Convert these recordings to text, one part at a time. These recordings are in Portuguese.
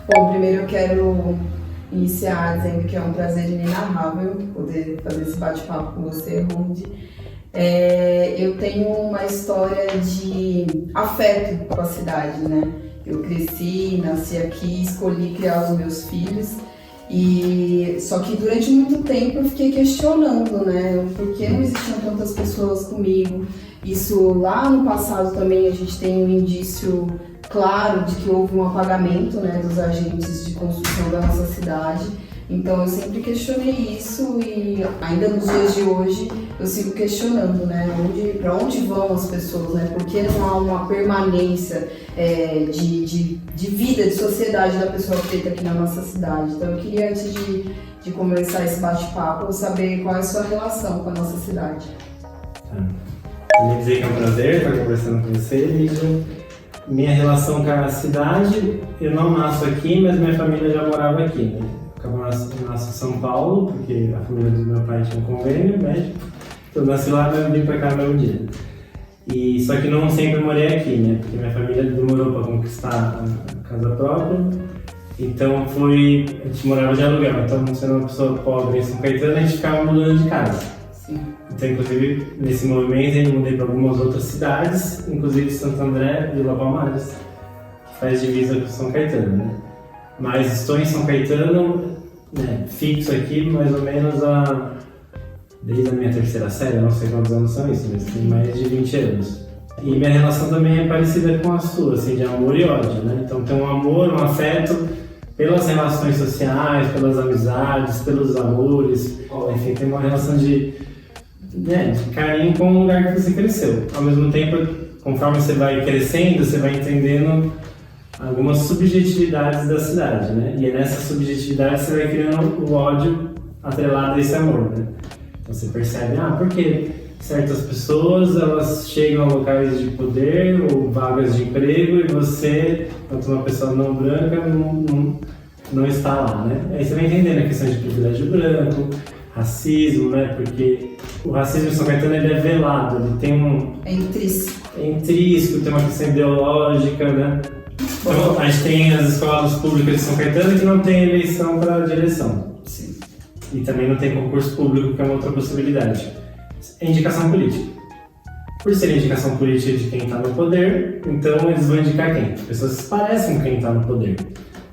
Bom, primeiro eu quero iniciar dizendo que é um prazer inenarrável poder fazer esse bate-papo com você, Rundi. Eu tenho uma história de afeto com a cidade, né? Eu cresci, nasci aqui, escolhi criar os meus filhos. Só que durante muito tempo eu fiquei questionando, né? Por que não existiam tantas pessoas comigo? Isso lá no passado também a gente tem um indício claro de que houve um apagamento, né, dos agentes de construção da nossa cidade. Então eu sempre questionei isso e ainda nos dias de hoje eu sigo questionando, né, para onde vão as pessoas, né? Por que não há uma permanência de vida, de sociedade da pessoa preta aqui na nossa cidade? Então eu queria, antes de começar esse bate-papo, saber qual é a sua relação com a nossa cidade. Queria dizer que é um prazer estar conversando com você, Lígia. Minha relação com a cidade, eu não nasço aqui, mas minha família já morava aqui, né? Eu nasci em São Paulo, porque a família do meu pai tinha um convênio médico. Então eu nasci lá e vim para cá no mesmo dia. Só que não sempre morei aqui, né? Porque minha família demorou para conquistar a casa própria. Então a gente morava de aluguel. Então, sendo uma pessoa pobre em São Caetano, a gente ficava mudando de casa. Então, inclusive, nesse movimento, eu mudei para algumas outras cidades, inclusive Santo André e Vila Palmares, que faz divisa com São Caetano, né? Mas estou em São Caetano, né, fixo aqui, mais ou menos desde a minha terceira série, eu não sei quantos anos são isso, mas tem mais de 20 anos. E minha relação também é parecida com a sua, assim, de amor e ódio, né? Então tem um amor, um afeto pelas relações sociais, pelas amizades, pelos amores, enfim, tem uma relação de carinho com o lugar que você cresceu. Ao mesmo tempo, conforme você vai crescendo, você vai entendendo algumas subjetividades da cidade, né? E é nessa subjetividade você vai criando o ódio atrelado a esse amor, né? Então você percebe, por que certas pessoas elas chegam a locais de poder ou vagas de emprego e você, enquanto uma pessoa não branca, não está lá, né? Aí você vai entendendo a questão de privilégio branco, racismo, né? Porque o racismo em São Caetano ele é velado, ele tem É intrínseco. É intrínseco, tem uma questão ideológica, né? Então, a gente tem as escolas públicas de São Caetano que não tem eleição para direção. Sim. E também não tem concurso público, que é uma outra possibilidade. É indicação política. Por ser indicação política de quem está no poder, então eles vão indicar quem? Pessoas que se parecem com quem está no poder.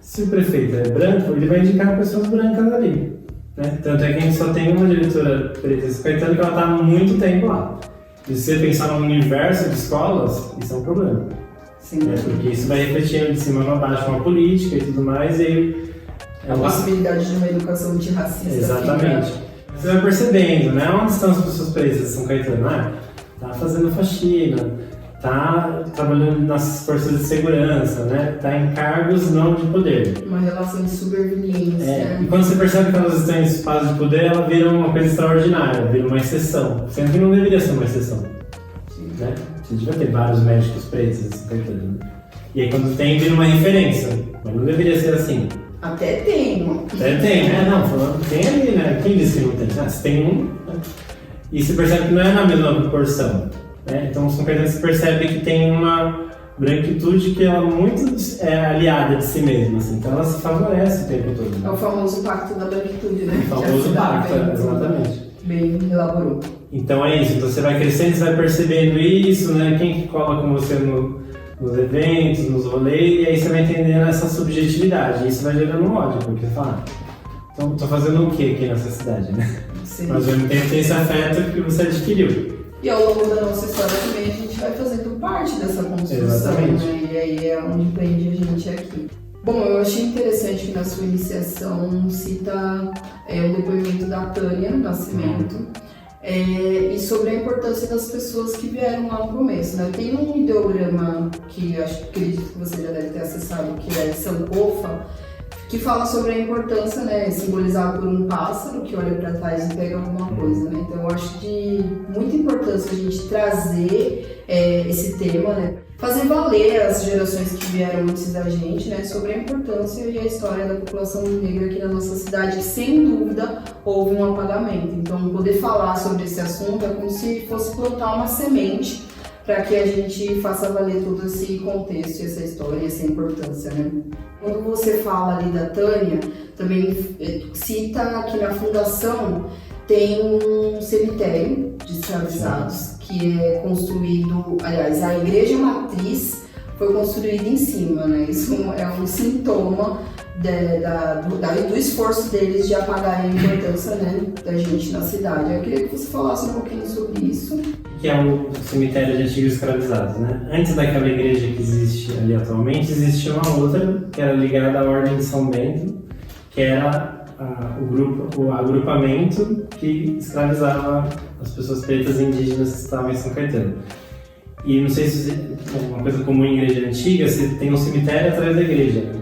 Se o prefeito é branco, ele vai indicar pessoas brancas ali. Né? Tanto é que a gente só tem uma diretora preta em São Caetano que ela está há muito tempo lá. E se você pensar no universo de escolas, isso é um problema. Sim. Porque isso vai refletindo de cima para baixo uma política e tudo mais, e aí a possibilidade de uma educação antirracista. Exatamente. Você vai percebendo, né? Onde estão as pessoas presas de São Caetano? Tá fazendo faxina, tá trabalhando nas forças de segurança, né? Tá em cargos não de poder. Uma relação de supervivência. E quando você percebe que elas estão em espaço de poder, ela vira uma coisa extraordinária, vira uma exceção. Sendo que não deveria ser uma exceção. Sim. Né? Você devia ter vários médicos pretos em São Caetano. Né? E aí quando tem, vira uma referência. Mas não deveria ser assim. Até tem. Até tem, né? Não, falando, tem ali, né? Quem disse que não tem? Se tem um, né? E você percebe que não é na mesma proporção. Né? Então, o São Caetano se percebe que tem uma branquitude que ela muito é aliada de si mesma. Assim. Então, ela se favorece o tempo todo. É o famoso pacto da branquitude, né? O famoso pacto, exatamente. Bem elaborou. Então, é isso. Então, você vai crescendo, você vai percebendo isso, né? Quem que cola com você nos eventos, nos rolês, e aí você vai entendendo essa subjetividade. E isso vai gerando um ódio, porque você fala, então, tô fazendo o que aqui nessa cidade, né? Sim. Mas ao mesmo tempo tem esse afeto que você adquiriu. E ao longo da nossa história também a gente vai fazendo parte dessa construção. Exatamente. Né? E aí é onde prende a gente aqui. Bom, eu achei interessante que na sua iniciação cita o depoimento da Tânia Nascimento. E sobre a importância das pessoas que vieram lá no começo, né? Tem um ideograma que acredito que você já deve ter acessado, que é Sankofa, que fala sobre a importância, né, simbolizado por um pássaro que olha para trás e pega alguma coisa, né? Então eu acho de muita importância a gente trazer esse tema, né? Fazer valer as gerações que vieram antes da gente, né, sobre a importância e a história da população negra aqui na nossa cidade, que sem dúvida houve um apagamento. Então poder falar sobre esse assunto é como se fosse plantar uma semente para que a gente faça valer todo esse contexto, essa história, essa importância, né? Quando você fala ali da Tânia, também cita que na fundação tem um cemitério de escravizados que é construído, aliás, a igreja matriz foi construída em cima, né? Isso é um sintoma do esforço deles de apagarem a importância, né, da gente na cidade. Eu queria que você falasse um pouquinho sobre isso. Que é o cemitério de antigos escravizados, né? Antes daquela igreja que existe ali atualmente, existia uma outra que era ligada à Ordem de São Bento, que era o agrupamento que escravizava as pessoas pretas e indígenas que estavam em São Caetano. E não sei se uma coisa comum em igreja antiga, você tem um cemitério atrás da igreja, né?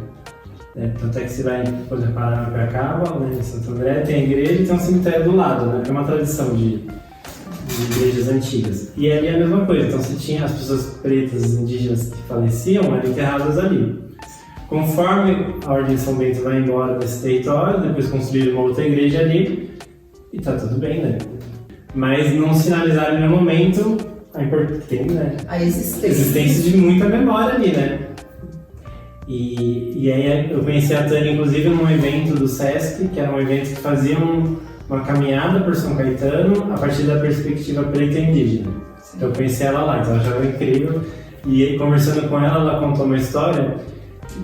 Tanto é que você vai, por exemplo, para Piracaba, né, em Santo André, tem a igreja e tem um cemitério do lado, né? É uma tradição de igrejas antigas. E ali é a mesma coisa, então você tinha as pessoas pretas e indígenas que faleciam, eram enterradas ali. Conforme a Ordem de São Bento vai embora desse território, depois construíram uma outra igreja ali, e tá tudo bem, né? Mas não sinalizaram em nenhum momento a existência de muita memória ali, né? E aí eu conheci a Tânia, inclusive, num evento do Sesc, que era um evento que fazia uma caminhada por São Caetano a partir da perspectiva preta e indígena. Então eu conheci ela lá, então eu achava incrível. E conversando com ela, ela contou uma história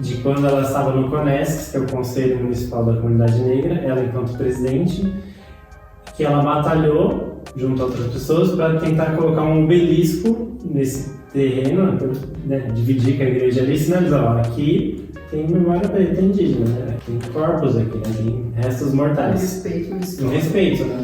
de quando ela estava no CONESC, que é o Conselho Municipal da Comunidade Negra, ela enquanto presidente, que ela batalhou junto a outras pessoas para tentar colocar um obelisco nesse terreno, né, dividir com a igreja ali e sinalizar, ó, aqui tem memória preta indígena, né? Tem corpos aqui, né? Tem restos mortais. Um respeito, né?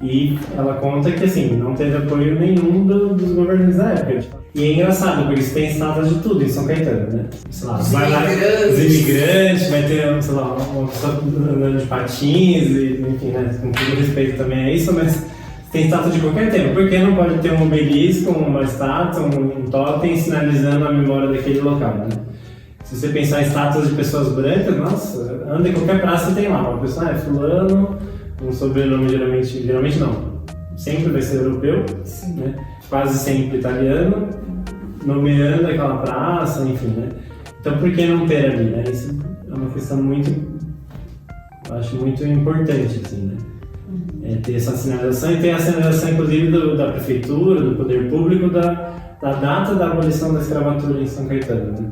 E ela conta que, assim, não teve apoio nenhum dos governantes da época. E é engraçado, porque você tem estátuas de tudo em São Caetano, né? Sei lá, os imigrantes, vai ter, sei lá, uma pessoa andando de patins, e, enfim, né? Com todo respeito também a isso, mas tem estátua de qualquer tema. Por que não pode ter um obelisco, uma estátua, um totem sinalizando a memória daquele local, né? Se você pensar em estátuas de pessoas brancas, nossa, anda em qualquer praça e tem lá. Uma pessoa é fulano, um sobrenome geralmente não. Sempre vai ser europeu, né? Quase sempre italiano, nomeando aquela praça, enfim, né? Então por que não ter ali, né? Isso é uma questão eu acho muito importante, assim, né? Ter essa sinalização e ter a sinalização, inclusive, da prefeitura, do poder público, da data da abolição da escravatura em São Caetano, né?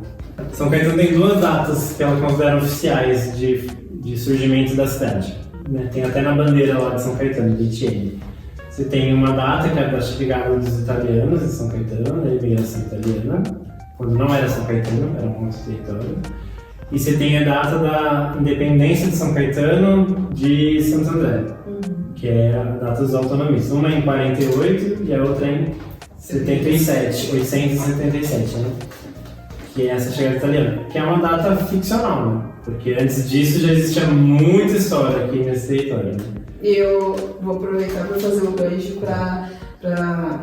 São Caetano tem duas datas que ela considera oficiais de surgimento da cidade, né? Tem até na bandeira lá de São Caetano, de Itiene. Você tem uma data que é da chegada dos italianos em São Caetano, da imigração italiana, quando não era São Caetano, era um outro território. E você tem a data da independência de São Caetano de Santo André, que é a data dos autonomistas. Uma é em 48 e a outra é em 877, né? Que é essa chegada italiana, que é uma data ficcional, né? Porque antes disso já existia muita história aqui nesse território, né? Eu vou aproveitar para fazer um gancho para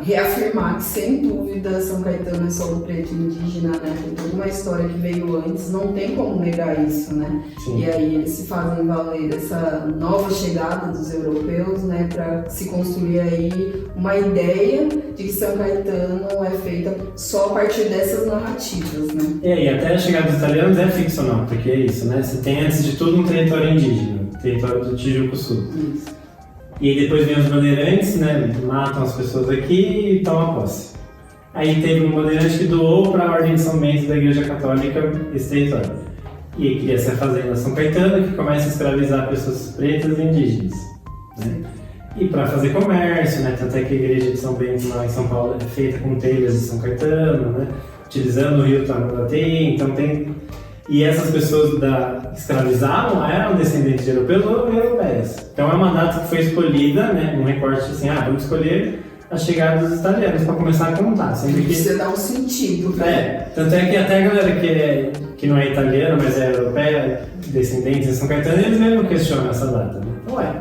reafirmar que, sem dúvida, São Caetano é solo preto e indígena, né? Tem toda uma história que veio antes, não tem como negar isso, né? Sim. E aí eles se fazem valer essa nova chegada dos europeus, né? Para se construir aí uma ideia de que São Caetano é feita só a partir dessas narrativas, né? E até a chegada dos italianos é ficcional, porque é isso, né? Você tem, antes de tudo, um território indígena, território do Tijuco Sul. Isso. E depois vem os bandeirantes, né? Matam as pessoas aqui e tomam posse. Aí teve um bandeirante que doou para a Ordem de São Bento da Igreja Católica esse território. E aí queria ser a Fazenda São Caetano, que começa a escravizar pessoas pretas e indígenas, né? E para fazer comércio, né? Tanto é que a Igreja de São Bento lá em São Paulo é feita com telhas de São Caetano, né? Utilizando o rio Tamanduateí, então tem... E essas pessoas escravizavam eram descendentes de europeus ou europeias. Então é uma data que foi escolhida, né, um recorte assim, vamos escolher a chegada dos italianos para começar a contar. Sempre que você dá um sentido, né? Tanto é que até a galera que não é italiana, mas é europeia, descendentes de São Caetano, eles mesmo questionam essa data, né? Ué,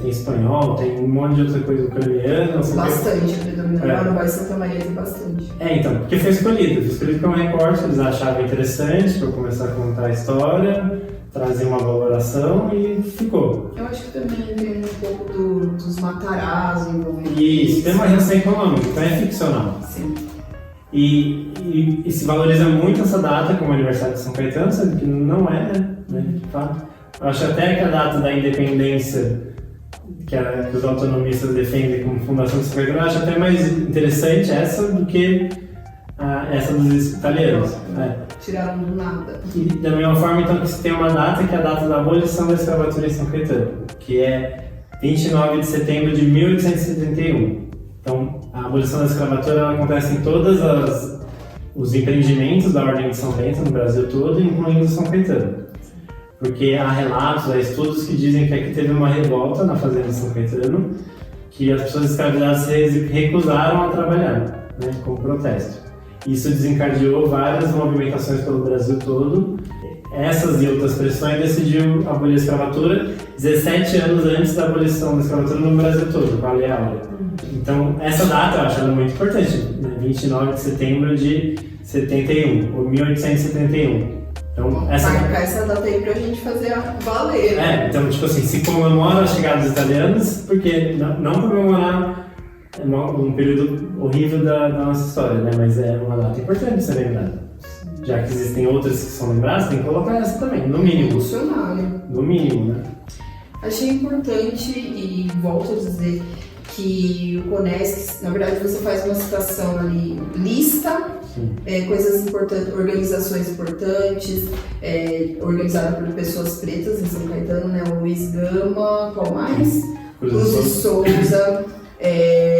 tem espanhol, tem um monte de outra coisa ucraniana. Bastante, predominante. No bairro Santa Maria tem bastante. Então, porque foi escolhido como recorte, eles achavam interessante para começar a contar a história, trazer uma valoração e ficou. Eu acho que também tem um pouco dos Matarazzo envolvidos. Isso, tem uma relação econômica, então é ficcional. Sim. E se valoriza muito essa data como aniversário de São Caetano, sendo que não é, né, de fato. Eu acho até que a data da independência, que os autonomistas defendem como fundação de São Caetano, eu acho até mais interessante essa do que essa dos italianos. Tiraram do nada. E da mesma forma, então, que se tem uma data que é a data da abolição da escravatura em São Caetano, que é 29 de setembro de 1871. Então, a abolição da escravatura ela acontece em todos os empreendimentos da Ordem de São Bento no Brasil todo, incluindo São Caetano. Porque há relatos, há estudos que dizem que aqui teve uma revolta na fazenda de São Caetano, que as pessoas escravizadas se recusaram a trabalhar, né, como protesto. Isso desencadeou várias movimentações pelo Brasil todo. Essas e outras pressões decidiu abolir a escravatura 17 anos antes da abolição da escravatura no Brasil todo, com a Lei Áurea. Então, essa data eu acho ela muito importante, né? 29 de setembro de 71, ou 1871. Então, marcar essa data aí pra gente fazer valer. Então, tipo assim, se comemora a chegada dos italianos, porque não comemorar um período horrível da nossa história, né? Mas é uma data importante de ser lembrada. Já que existem outras que são lembradas, tem que colocar essa também, no mínimo. Revolucionário. No mínimo, né? Achei importante, e volto a dizer, que o CONESC, na verdade você faz uma citação ali, lista coisas importantes, organizações importantes, organizada por pessoas pretas em São Caetano, né? O Luiz Gama, qual mais? Cruz de Souza.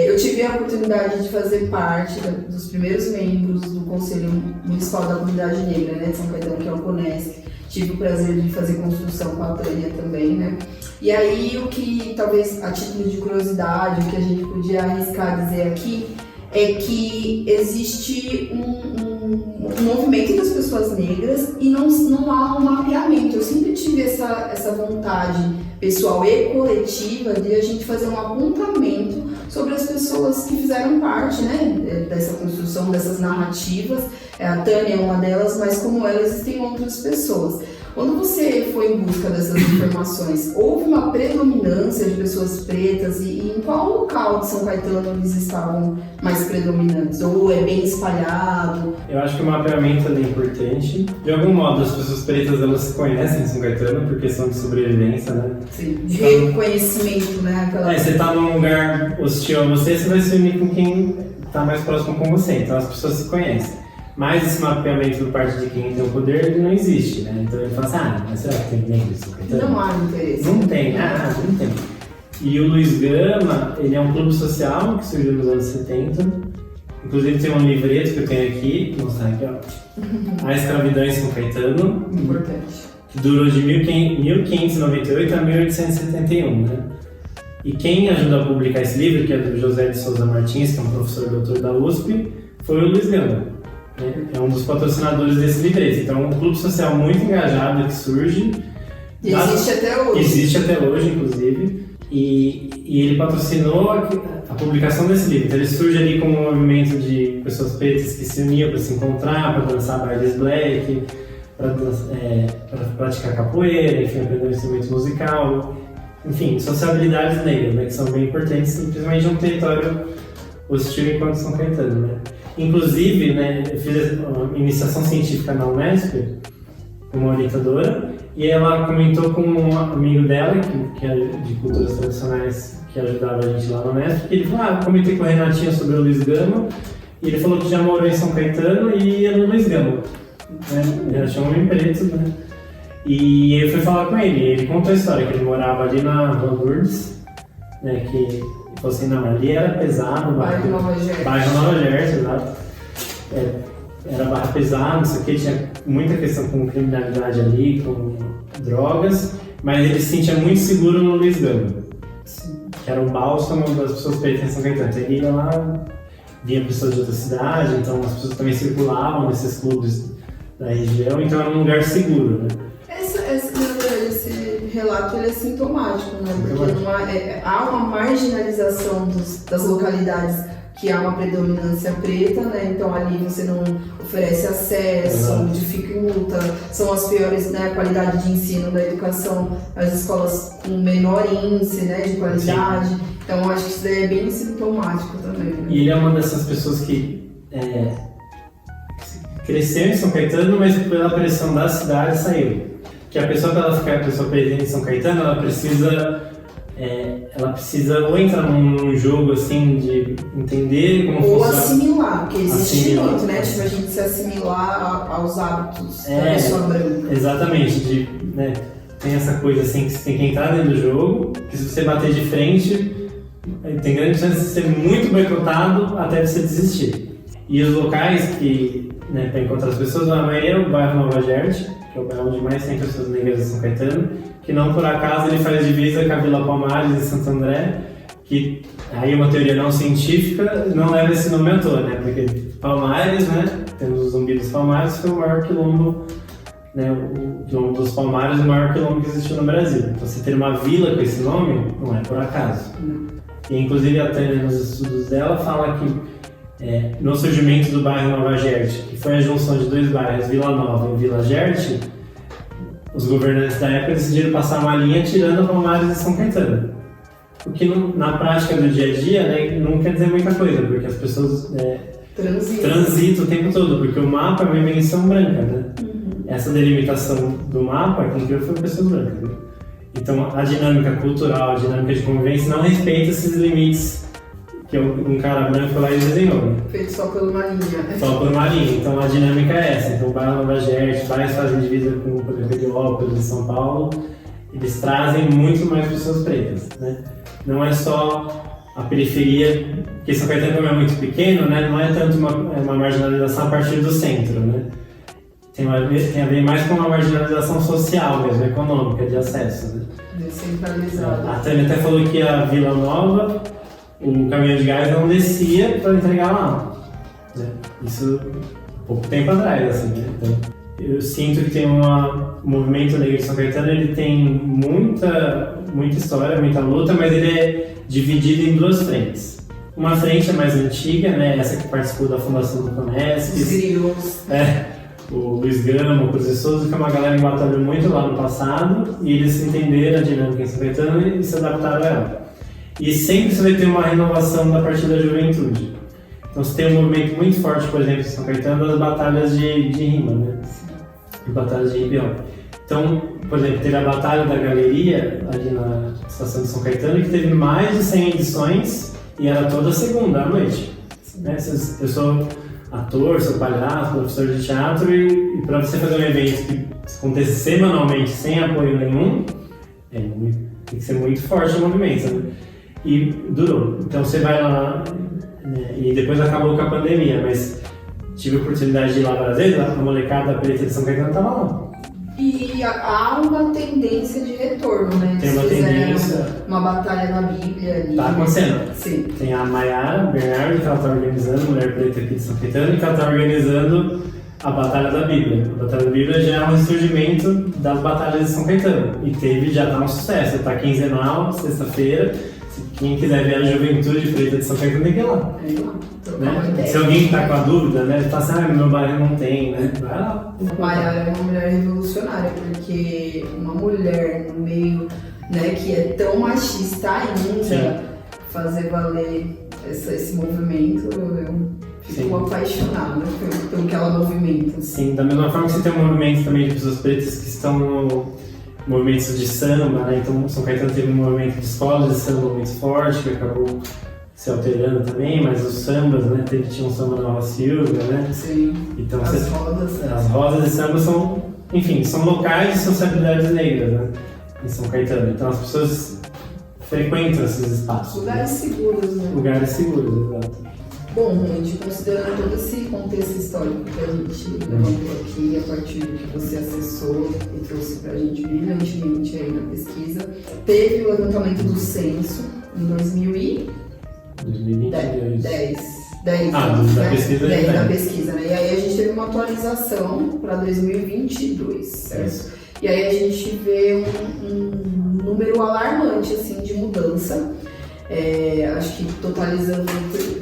Eu tive a oportunidade de fazer parte dos primeiros membros do Conselho Municipal da Comunidade Negra, né, de São Caetano, que é o CONESC. Tive o prazer de fazer construção com a Tânia também, né? E aí, o que talvez a título de curiosidade, o que a gente podia arriscar dizer aqui, é que existe um movimento das pessoas negras e não há um mapeamento. Eu sempre tive essa vontade pessoal e coletiva de a gente fazer um apontamento sobre as pessoas que fizeram parte, né, dessa construção, dessas narrativas. A Tânia é uma delas, mas como ela, existem outras pessoas. Quando você foi em busca dessas informações, houve uma predominância de pessoas pretas e em qual local de São Caetano eles estavam mais predominantes? Ou é bem espalhado? Eu acho que o mapeamento é importante. De algum modo, as pessoas pretas elas se conhecem em São Caetano por questão de sobrevivência, né? Sim, de reconhecimento, né? Você está num lugar hostil a você vai se unir com quem está mais próximo com você. Então as pessoas se conhecem. Mas esse mapeamento por parte de quem tem o poder, ele não existe, né? Então ele fala assim, mas será que tem negro em São Caetano? Não há interesse. Não tem, não tem. E o Luiz Gama, ele é um clube social que surgiu nos anos 70. Inclusive tem um livreto que eu tenho aqui, vou mostrar aqui, ó. A Escravidão em São Caetano. Importante. Que durou de 1598 a 1871, né? E quem ajudou a publicar esse livro, que é do José de Souza Martins, que é um professor doutor da USP, foi o Luiz Gama. É um dos patrocinadores desse livreto. Então, é um clube social muito engajado que surge. E existe até hoje. Existe até hoje, inclusive. E ele patrocinou a publicação desse livro. Então, ele surge ali como um movimento de pessoas pretas que se uniam para se encontrar, para dançar bailes black, para praticar capoeira, enfim, aprender um instrumento musical. Enfim, sociabilidades negras, né, que são bem importantes, principalmente num território hostil enquanto São Caetano, né? Inclusive, né, eu fiz uma iniciação científica na Unesp, com uma orientadora, e ela comentou com um amigo dela, que é de culturas tradicionais, que ajudava a gente lá na Unesp, que ele falou, comentei com o Renatinho sobre o Luiz Gama, e ele falou que já morou em São Caetano e ia no Luiz Gama, né? Ele achou um homem preto, né? E eu fui falar com ele contou a história, que ele morava ali na Rua Lourdes, né, que falou assim, não, ali era pesado, Bairro Nova Jersey, exato. Era barra pesada, não sei o que, tinha muita questão com criminalidade ali, com drogas, mas ele se sentia muito seguro no Luiz Gama, que era o bálsamo das pessoas pretas em São Caetano. Então, ele ia lá, via pessoas de outra cidade, então as pessoas também circulavam nesses clubes da região, então era um lugar seguro, né? Esse relato ele é sintomático, né? Porque há uma marginalização das localidades que há uma predominância preta, né? Então ali você não oferece acesso, dificulta, são as piores, né? A qualidade de ensino da educação, as escolas com menor índice, né? De qualidade. Sim. Então acho que isso daí é bem sintomático também. Né? E ele é uma dessas pessoas que cresceu em São Caetano, mas pela pressão da cidade saiu. Que a pessoa, para ela ficar a pessoa presente em São Caetano, ela precisa ou entrar num jogo assim de entender como ou funciona. assimilar, porque existe Assimilar, muito, né? Tipo, a gente se assimilar aos hábitos da pessoa branca. Exatamente, né, tem essa coisa assim que você tem que entrar dentro do jogo, que se você bater de frente, tem grande chance de ser muito boicotado até você desistir. E os locais que, né, para encontrar as pessoas, a maioria é o bairro Nova Gerte, que é o bairro onde mais tem pessoas negras de São Caetano, que não por acaso ele faz divisa com a Vila Palmares e Santo André, que aí é uma teoria não científica, não leva esse nome à toa, né? Porque Palmares, né, temos o Zumbi dos Palmares, foi o maior quilombo, né, o quilombo dos Palmares, o maior quilombo que existiu no Brasil. Então, você ter uma vila com esse nome não é por acaso. E inclusive a Tânia, nos estudos dela, fala que no surgimento do bairro Nova Gerte, que foi a junção de dois bairros, Vila Nova e Vila Gerte, os governantes da época decidiram passar uma linha tirando Palmares e São Caetano. O que na prática do dia a dia, né, não quer dizer muita coisa, porque as pessoas transitam o tempo todo, porque o mapa é uma invenção branca, né? Essa delimitação do mapa, quem criou foi pessoas brancas, né? Então a dinâmica cultural, a dinâmica de convivência não respeita esses limites que um cara branco lá desenhou, né? Feito só por uma linha. Só por uma linha. Então a dinâmica é essa. Então o bairro Nova Gerte, vários fazem divisa com o Periópolis de São Paulo, eles trazem muito mais pessoas pretas, né? Não é só a periferia, porque São Caetano como é muito pequeno, né? Não é tanto uma marginalização a partir do centro, né? Tem a ver mais com uma marginalização social mesmo, econômica, de acesso, né? Descentralizado. A Tânia até falou que a Vila Nova, o caminhão de gás não descia para entregar lá, né? Isso pouco tempo atrás, assim, né? Então, eu sinto que tem o movimento negro de São Caetano, ele tem muita história, muita luta, mas ele é dividido em duas frentes. Uma frente é mais antiga, né? Essa que participou da fundação do Conesc. Os grilos. O Luiz Gama, o Cruz de Souza, que é uma galera que batalhou muito lá no passado, e eles entenderam a dinâmica em São Caetano e se adaptaram a ela. E sempre você vai ter uma renovação da partir da juventude. Então você tem um movimento muito forte, por exemplo, em São Caetano, das batalhas de rima, né? De batalhas de ribeirão. Então, por exemplo, teve a Batalha da Galeria, ali na estação de São Caetano, que teve mais de 100 edições, e era toda segunda à noite. Né? Eu sou ator, sou palhaço, professor de teatro, e para você fazer um evento que aconteça semanalmente sem apoio nenhum, tem que ser muito forte o movimento, né? E durou. Então você vai lá, né? E depois acabou com a pandemia, mas tive a oportunidade de ir lá várias vezes, a molecada preta de São Caetano estava lá. E há uma tendência de retorno, né? Tem uma tendência. Uma batalha na Bíblia ali. Tá acontecendo. Sim. Tem a Maiara Bernardo, que ela está organizando, mulher preta aqui de São Caetano, que ela está organizando a Batalha da Bíblia. A Batalha da Bíblia já é um ressurgimento das batalhas de São Caetano. E já tá um sucesso. Tá quinzenal, sexta-feira. Quem quiser ver a juventude preta de São Caetano, tem que ir lá. Né? Se alguém está com a dúvida, né? Tá assim, meu bairro não tem, né? Vai lá. Maiara é uma mulher revolucionária, porque uma mulher no meio, né, que é tão machista ainda, sim, fazer valer esse movimento, eu fico apaixonada pelo que ela movimenta. Sim, da mesma forma que você tem um movimento também de pessoas pretas que estão no movimentos de samba, né? Então São Caetano teve um movimento de escolas de samba muito forte, que acabou se alterando também, mas os sambas, né? Tinha um samba da Nova Silva, né? Sim, então, as rodas de samba são, enfim, são locais de sociabilidades negras, né? Em São Caetano. Então as pessoas frequentam esses espaços. Lugares seguros, né? Lugares seguros, exato. Bom, gente, considerando todo esse contexto histórico que a gente levantou aqui, a partir do que você acessou e trouxe pra gente brilhantemente aí na pesquisa, teve o levantamento do censo em 2010. Da pesquisa. Da pesquisa, né? E aí a gente teve uma atualização para 2022, certo? Isso. E aí a gente vê um número alarmante, assim, de mudança. Acho que totalizando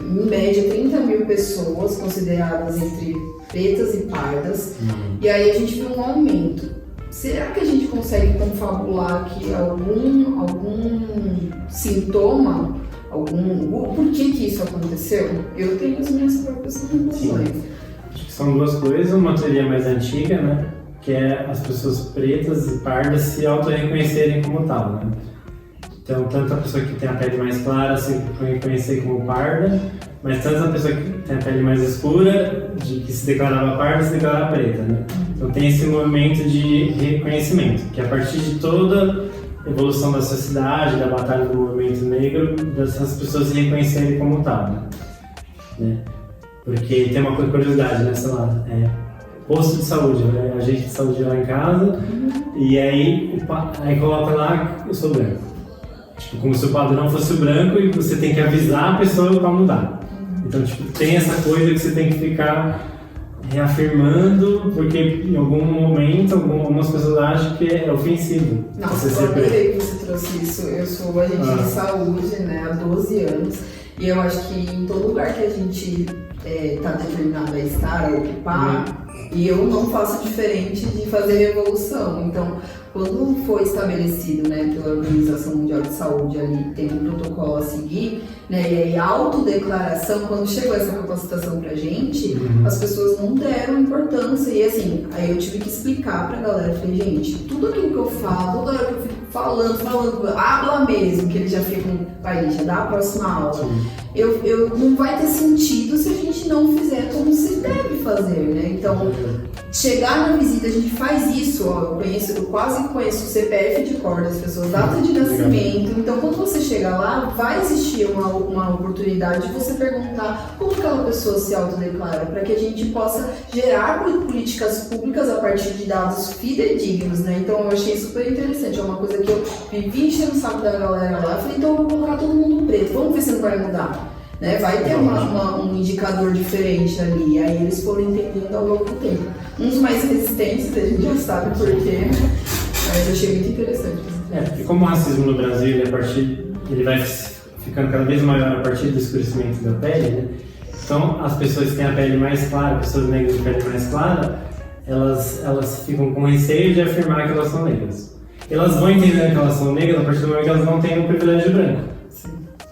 em média 30 mil pessoas consideradas entre pretas e pardas, e aí a gente viu um aumento. Será que a gente consegue confabular que algum sintoma, por que isso aconteceu? Eu tenho as minhas próprias conclusões, Acho que são duas coisas, uma teoria mais antiga, né? Que é as pessoas pretas e pardas se auto-reconhecerem como tal, né? Então, tanto a pessoa que tem a pele mais clara se reconhecer como parda, mas tanto a pessoa que tem a pele mais escura, que se declarava parda, se declarava preta, né? Então tem esse movimento de reconhecimento, que a partir de toda a evolução da sociedade, da batalha do movimento negro, dessas pessoas se reconhecerem como tal, né? Porque tem uma curiosidade, né? Sei lá, posto de saúde, né? Agente de saúde lá em casa, e aí coloca lá, eu sou branco. Tipo, como se o padrão fosse o branco e você tem que avisar a pessoa para mudar. Então, tipo, tem essa coisa que você tem que ficar reafirmando, porque em algum momento algumas pessoas acham que é ofensivo. Nossa, eu adorei que você trouxe isso. Eu sou agente de saúde, né, há 12 anos, e eu acho que em todo lugar que a gente está determinado a estar, a ocupar, e eu não faço diferente de fazer revolução. Então, quando foi estabelecido, né, pela Organização Mundial de Saúde, ali tem um protocolo a seguir, né, e aí a autodeclaração, quando chegou essa capacitação pra gente, as pessoas não deram importância, e assim, aí eu tive que explicar pra galera, falei, gente, tudo aquilo que eu falo, toda hora que eu fico falando, habla mesmo, que eles já ficam, vai, já dá a próxima aula, eu não vai ter sentido se a gente não fizer como se deve fazer, né, então, chegar na visita, a gente faz isso, ó, eu quase conheço o CPF de cor das pessoas, data de nascimento, então quando você chega lá, vai existir uma oportunidade de você perguntar como aquela pessoa se autodeclara, para que a gente possa gerar políticas públicas a partir de dados fidedignos, né? Então eu achei super interessante, é uma coisa que eu vivi enchendo o saco da galera lá, eu falei, então eu vou colocar todo mundo preto, vamos ver se não vai mudar. Né? Vai ter um indicador diferente ali, aí eles foram entendendo ao longo do tempo. Uns mais resistentes, a gente já sabe por quê, mas eu achei muito interessante. E como o racismo no Brasil, ele vai ficando cada vez maior a partir do escurecimento da pele, né? Então as pessoas que têm a pele mais clara, pessoas negras de pele mais clara, elas ficam com receio de afirmar que elas são negras. Elas vão entender que elas são negras a partir do momento que elas não têm o privilégio branco.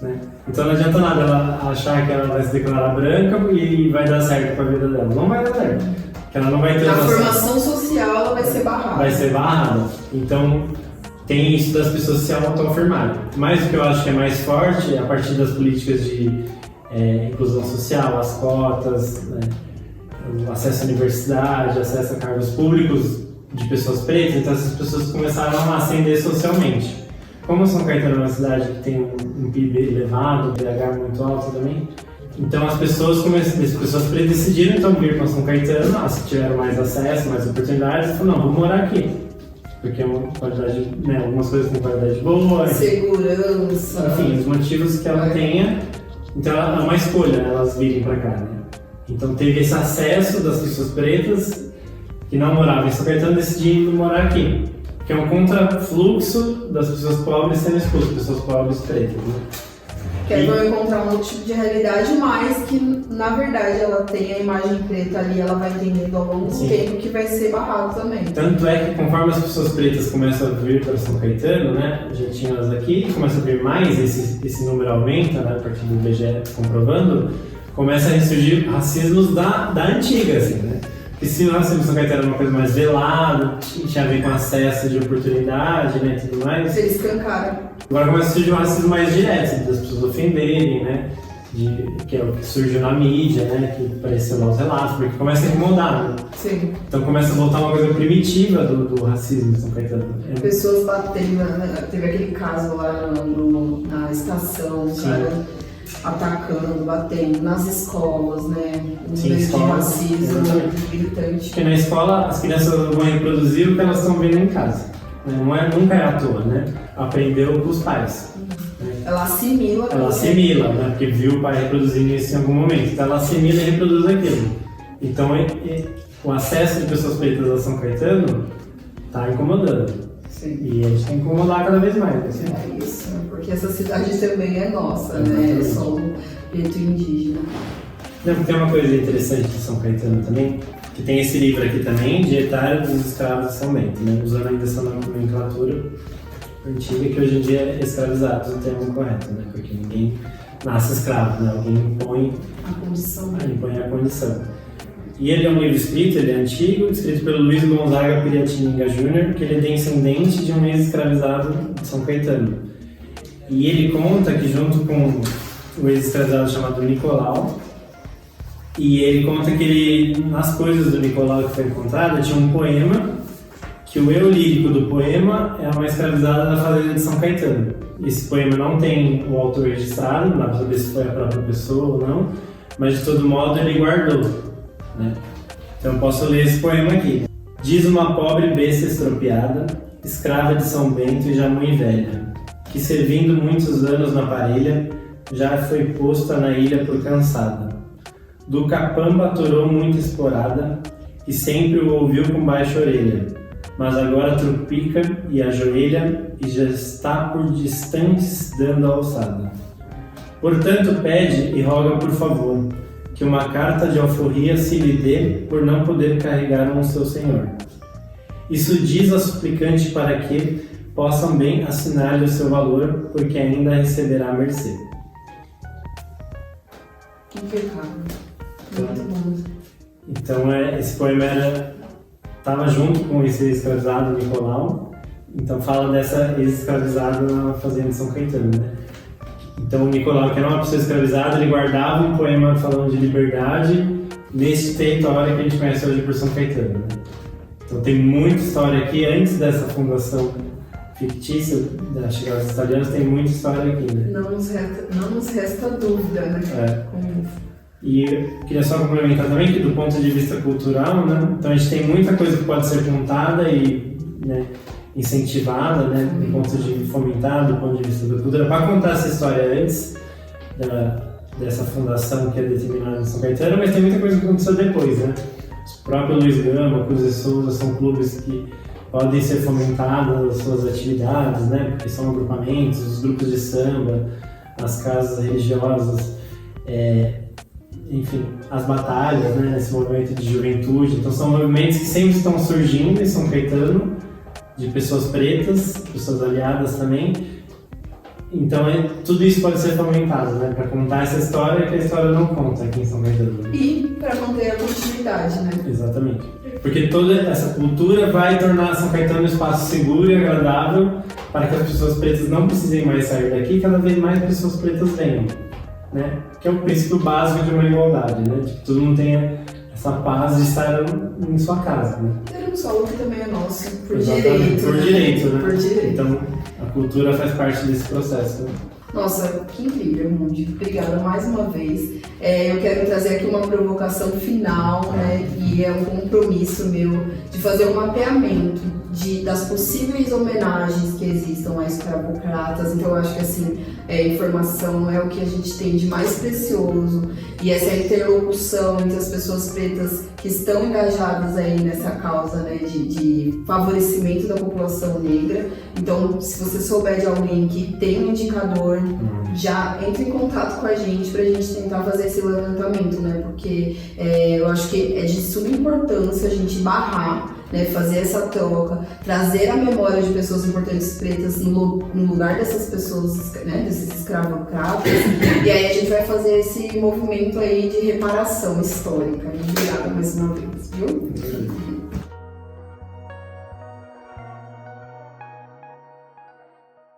Né? Então não adianta nada ela achar que ela vai se declarar branca e vai dar certo com a vida dela. Não vai dar certo. Porque ela não vai ter a formação social ela vai ser barrada. Vai ser barrada. Então tem isso das pessoas se autoafirmarem. Mas o que eu acho que é mais forte é a partir das políticas de inclusão social, as cotas, né? O acesso à universidade, acesso a cargos públicos de pessoas pretas. Então essas pessoas começaram a ascender socialmente. Como São Caetano é uma cidade que tem um PIB elevado, um PH muito alto também, então as pessoas pretas decidiram então vir para São Caetano, se tiveram mais acesso, mais oportunidades, falaram, não, vou morar aqui. Porque é uma qualidade, né, algumas coisas têm qualidade boa. Segurança. Enfim, os motivos que ela tenha, então é uma escolha, né, elas virem para cá. Né? Então teve esse acesso das pessoas pretas que não moravam em São Caetano decidindo morar aqui. Que é um contrafluxo das pessoas pobres sendo expulsas, pessoas pobres pretas. Né? Que aí vão encontrar um outro tipo de realidade, mas que na verdade ela tem a imagem preta ali, ela vai entendendo ao longo do tempo que vai ser barrado também. Tanto é que conforme as pessoas pretas começam a vir para São Caetano, né, já tinha elas aqui, começa a vir mais, esse número aumenta, né, a partir do IBGE comprovando, começa a ressurgir racismos da antiga, assim, né? Porque se o racismo em São Caetano era uma coisa mais velada, tinha a ver com acesso de oportunidade, né, e tudo mais. Eles escancaram. Agora começa a surgir um racismo mais direto, das pessoas ofenderem, né, que é o que surgiu na mídia, né, que apareceu lá os relatos, porque começa a incomodar, né? Sim. Então começa a voltar uma coisa primitiva do racismo em São Caetano. Pessoas batendo, né? Teve aquele caso lá na estação, o cara atacando, batendo nas escolas, né? Sim, escola, racismo gritante. Porque na escola as crianças vão reproduzir o que elas estão vendo em casa. Né? Nunca é à toa, né? Aprendeu com os pais. Né? Ela assimila. Ela assimila, né? Porque viu o pai reproduzindo isso em algum momento. Então ela assimila e reproduz aquilo. Então o acesso de pessoas pretas a São Caetano está incomodando. Sim. E a gente tem que incomodar cada vez mais. Assim. É isso, porque essa cidade também é nossa, né? É só um preto indígena. Tem uma coisa interessante de São Caetano também, que tem esse livro aqui também, Dietário dos Escravos de São Bento, né? Usando ainda essa nomenclatura antiga, que hoje em dia é escravizados, o termo correto, né? Porque ninguém nasce escravo, né? Alguém impõe a condição. Impõe a condição. E ele é um livro escrito, ele é antigo, escrito pelo Luiz Gonzaga Piratininga Jr., que ele é descendente de um ex-escravizado de São Caetano. E ele conta que junto com o ex-escravizado chamado Nicolau, e ele conta que ele, nas coisas do Nicolau que foi encontrada, tinha um poema, que o eu lírico do poema é uma escravizada da fazenda de São Caetano. Esse poema não tem o autor registrado, não dá para saber se foi a própria pessoa ou não, mas de todo modo ele guardou, né? Então eu posso ler esse poema aqui. Diz uma pobre besta estropiada, escrava de São Bento e já muito velha, que servindo muitos anos na parelha, já foi posta na ilha por cansada. Do Capamba atorou muito explorada, e sempre o ouviu com baixa orelha, mas agora trupica e ajoelha, e já está por distantes dando a alçada. Portanto pede e roga por favor, que uma carta de alforria se lhe dê por não poder carregar um seu senhor. Isso diz a suplicante para que possam bem assinar-lhe o seu valor, porque ainda receberá mercê. Impecável. Muito bom. Então esse poema estava junto com esse escravizado Nicolau, então fala dessa ex-escravizada na fazenda de São Caetano, né? Então o Nicolau, que era uma pessoa escravizada, ele guardava um poema falando de liberdade nesse território que a gente conhece hoje por São Caetano, né? Então tem muita história aqui, antes dessa fundação fictícia da chegada dos italianos, tem muita história aqui, né? Não nos resta dúvida, né? E eu queria só complementar também que do ponto de vista cultural, né? Então a gente tem muita coisa que pode ser contada e, né, incentivada, né, do ponto de fomentar, do ponto de vista da cultura, para contar essa história antes dessa fundação que é determinada em São Caetano, mas tem muita coisa que aconteceu depois, né? O próprio Luiz Gama, Cruz e Souza são clubes que podem ser fomentadas as suas atividades, né? Porque são agrupamentos, os grupos de samba, as casas religiosas, enfim, as batalhas, né? Esse movimento de juventude. Então são movimentos que sempre estão surgindo em São Caetano, de pessoas pretas, pessoas aliadas também. Então tudo isso pode ser fomentado, né? Para contar essa história que a história não conta aqui em São Caetano. E para manter a continuidade, né? Exatamente. Porque toda essa cultura vai tornar São Caetano um espaço seguro e agradável para que as pessoas pretas não precisem mais sair daqui e cada vez mais pessoas pretas venham, né? Que é o princípio básico de uma igualdade, né? De que todo mundo tenha essa paz de estar em sua casa, né? Ter um solo que também é nosso, por Exatamente, direito. por direito, né? Por direito. Então, a cultura faz parte desse processo, né? Nossa, que incrível, Mundi. Obrigada mais uma vez. Eu quero trazer aqui uma provocação final, né? E é um compromisso meu de fazer um mapeamento das possíveis homenagens que existam a escravocratas. Então, eu acho que assim, informação é o que a gente tem de mais precioso. E essa interlocução entre as pessoas pretas que estão engajadas aí nessa causa, né, de favorecimento da população negra. Então, se você souber de alguém que tem um indicador, já entre em contato com a gente pra gente tentar fazer esse levantamento, né? Porque eu acho que é de suma importância a gente barrar, né, fazer essa troca, trazer a memória de pessoas importantes pretas no lugar dessas pessoas, né, desses escravocratas, e aí a gente vai fazer esse movimento aí de reparação histórica. Obrigada mais uma vez, viu?